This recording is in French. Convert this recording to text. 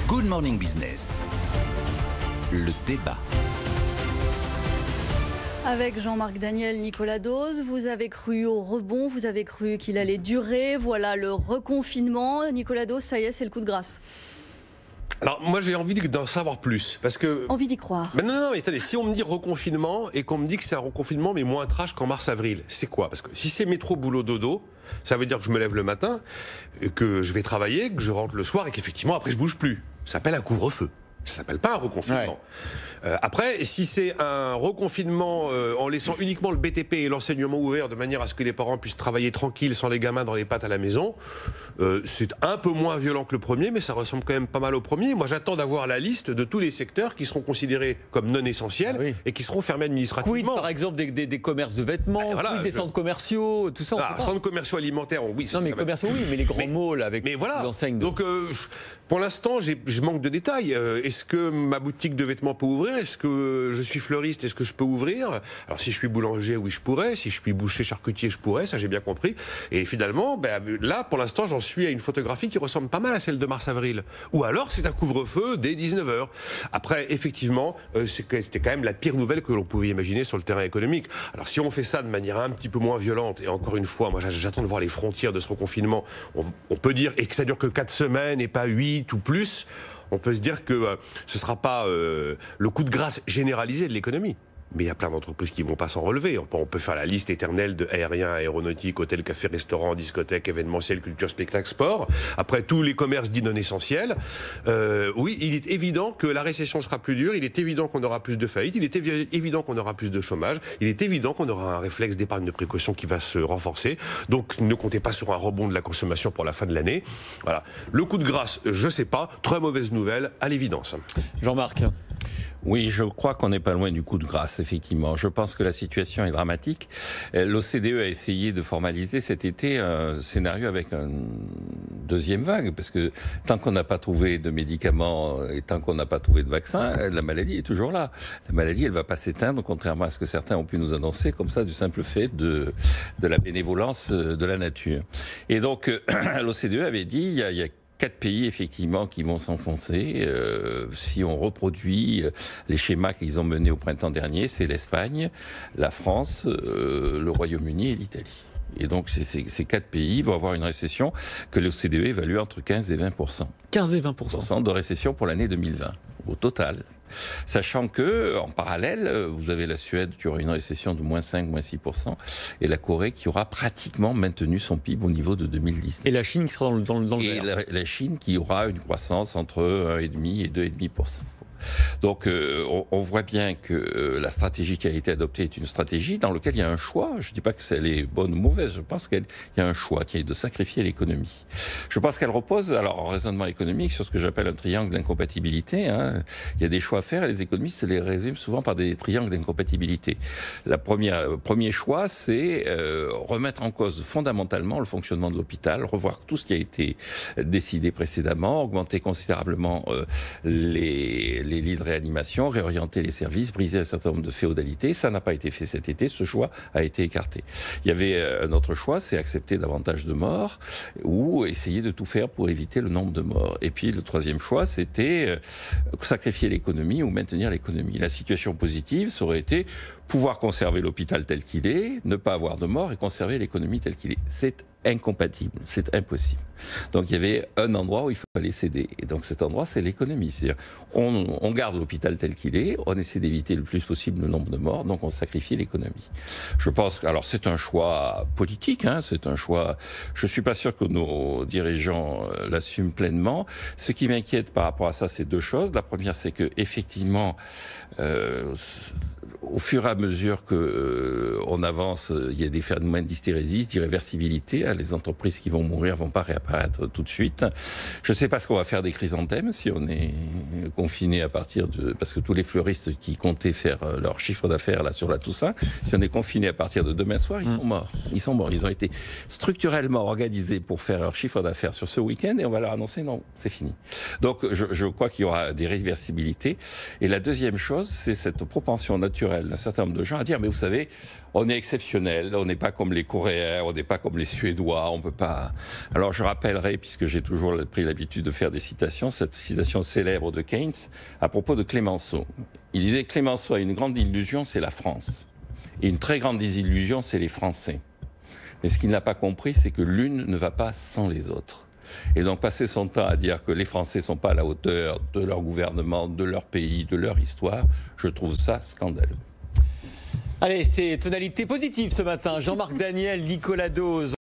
Good Morning Business, le débat. Avec Jean-Marc Daniel, Nicolas Dose, vous avez cru au rebond, vous avez cru qu'il allait durer, voilà le reconfinement. Nicolas Dose, ça y est, c'est le coup de grâce. Alors moi j'ai envie d'en savoir plus parce que... Envie d'y croire. Mais non, mais attendez, si on me dit reconfinement et qu'on me dit que c'est un reconfinement mais moins trash qu'en mars-avril, c'est quoi? Parce que si c'est métro, boulot, dodo, ça veut dire que je me lève le matin, que je vais travailler, que je rentre le soir et qu'effectivement après je bouge plus. Ça s'appelle un couvre-feu. Ça s'appelle pas un reconfinement. Ouais. Après, si c'est un reconfinement en laissant uniquement le BTP et l'enseignement ouvert de manière à ce que les parents puissent travailler tranquilles sans les gamins dans les pattes à la maison, c'est un peu moins violent que le premier, mais ça ressemble quand même pas mal au premier. Moi, j'attends d'avoir la liste de tous les secteurs qui seront considérés comme non essentiels et qui seront fermés administrativement. Quid, par exemple, des commerces de vêtements, quid des centres commerciaux, tout ça. Centres commerciaux alimentaires, oui. Non, mais commerciaux, oui, mais les grands malls avec les enseignes. Donc, pour l'instant, je manque de détails. Est-ce que ma boutique de vêtements peut ouvrir? Est-ce que je suis fleuriste? Est-ce que je peux ouvrir? Alors si je suis boulanger, oui je pourrais. Si je suis boucher, charcutier, je pourrais. Ça j'ai bien compris. Et finalement, là pour l'instant j'en suis à une photographie qui ressemble pas mal à celle de mars-avril. Ou alors c'est un couvre-feu dès 19h. Après effectivement, c'était quand même la pire nouvelle que l'on pouvait imaginer sur le terrain économique. Alors si on fait ça de manière un petit peu moins violente, et encore une fois, moi j'attends de voir les frontières de ce reconfinement, on peut dire, et que ça dure que 4 semaines et pas 8 ou plus, on peut se dire que ce ne sera pas le coup de grâce généralisé de l'économie. Mais il y a plein d'entreprises qui ne vont pas s'en relever. On peut faire la liste éternelle de aérien, aéronautique, hôtel, café, restaurant, discothèque, événementiel, culture, spectacle, sport. Après, tous les commerces dits non essentiels. Oui, il est évident que la récession sera plus dure. Il est évident qu'on aura plus de faillites. Il est évident qu'on aura plus de chômage. Il est évident qu'on aura un réflexe d'épargne de précaution qui va se renforcer. Donc, ne comptez pas sur un rebond de la consommation pour la fin de l'année. Voilà. Le coup de grâce, je ne sais pas. Très mauvaise nouvelle, à l'évidence. Jean-Marc. Oui, je crois qu'on n'est pas loin du coup de grâce, effectivement. Je pense que la situation est dramatique. L'OCDE a essayé de formaliser cet été un scénario avec une deuxième vague, parce que tant qu'on n'a pas trouvé de médicaments et tant qu'on n'a pas trouvé de vaccin, la maladie est toujours là. La maladie, elle ne va pas s'éteindre, contrairement à ce que certains ont pu nous annoncer, comme ça, du simple fait de la bénévolence de la nature. Et donc, l'OCDE avait dit, il y a 4 pays, effectivement, qui vont s'enfoncer. Si on reproduit les schémas qu'ils ont menés au printemps dernier, c'est l'Espagne, la France, le Royaume-Uni et l'Italie. Et donc, ces 4 pays vont avoir une récession que l'OCDE évalue entre 15 et 20%. 15 et 20% de récession pour l'année 2020, au total. Sachant que, en parallèle, vous avez la Suède qui aura une récession de moins 5, moins 6%, et la Corée qui aura pratiquement maintenu son PIB au niveau de 2010. Et la Chine qui sera dans le et vert. La Chine qui aura une croissance entre 1,5 et 2,5%. Donc on voit bien que la stratégie qui a été adoptée est une stratégie dans laquelle il y a un choix. Je ne dis pas que elle est bonne ou mauvaise, je pense qu'il y a un choix qui est de sacrifier l'économie. Je pense qu'elle repose, alors en raisonnement économique, sur ce que j'appelle un triangle d'incompatibilité. Il y a des choix à faire et les économistes les résument souvent par des triangles d'incompatibilité. Premier choix, c'est remettre en cause fondamentalement le fonctionnement de l'hôpital, revoir tout ce qui a été décidé précédemment, augmenter considérablement les lits de réanimation, réorienter les services, briser un certain nombre de féodalités. Ça n'a pas été fait cet été, ce choix a été écarté. Il y avait un autre choix, c'est accepter davantage de morts ou essayer de tout faire pour éviter le nombre de morts. Et puis le troisième choix, c'était sacrifier l'économie ou maintenir l'économie. La situation positive, ça aurait été pouvoir conserver l'hôpital tel qu'il est, ne pas avoir de morts et conserver l'économie telle qu'il est. C'est incompatible, c'est impossible. Donc il y avait un endroit où il fallait céder. Et donc cet endroit, c'est l'économie. C'est-à-dire, on garde l'hôpital tel qu'il est, on essaie d'éviter le plus possible le nombre de morts, donc on sacrifie l'économie. Je pense que, alors c'est un choix politique, c'est un choix, je suis pas sûr que nos dirigeants l'assument pleinement. Ce qui m'inquiète par rapport à ça, c'est 2 choses. La première, c'est que effectivement, au fur et à mesure qu'on avance, il y a des phénomènes d'hystérésis, d'irréversibilité. Les entreprises qui vont mourir vont pas réapparaître tout de suite. Je ne sais pas ce qu'on va faire des chrysanthèmes si on est confiné à partir de... Parce que tous les fleuristes qui comptaient faire leur chiffre d'affaires là sur la Toussaint, si on est confiné à partir de demain soir, ils sont morts. Ils sont morts. Ils ont été structurellement organisés pour faire leur chiffre d'affaires sur ce week-end et on va leur annoncer non, c'est fini. Donc je crois qu'il y aura des réversibilités. Et la deuxième chose, c'est cette propension naturelle d'un certain nombre de gens à dire, mais vous savez, on est exceptionnel, on n'est pas comme les Coréens, on n'est pas comme les Suédois, on peut pas... Alors je rappellerai, puisque j'ai toujours pris l'habitude de faire des citations, cette citation célèbre de Keynes à propos de Clémenceau. Il disait, Clémenceau a une grande illusion, c'est la France. Et une très grande désillusion, c'est les Français. Mais ce qu'il n'a pas compris, c'est que l'une ne va pas sans les autres. Et donc passer son temps à dire que les Français ne sont pas à la hauteur de leur gouvernement, de leur pays, de leur histoire, je trouve ça scandaleux. Allez, c'est tonalité positive ce matin. Jean-Marc Daniel, Nicolas Dose.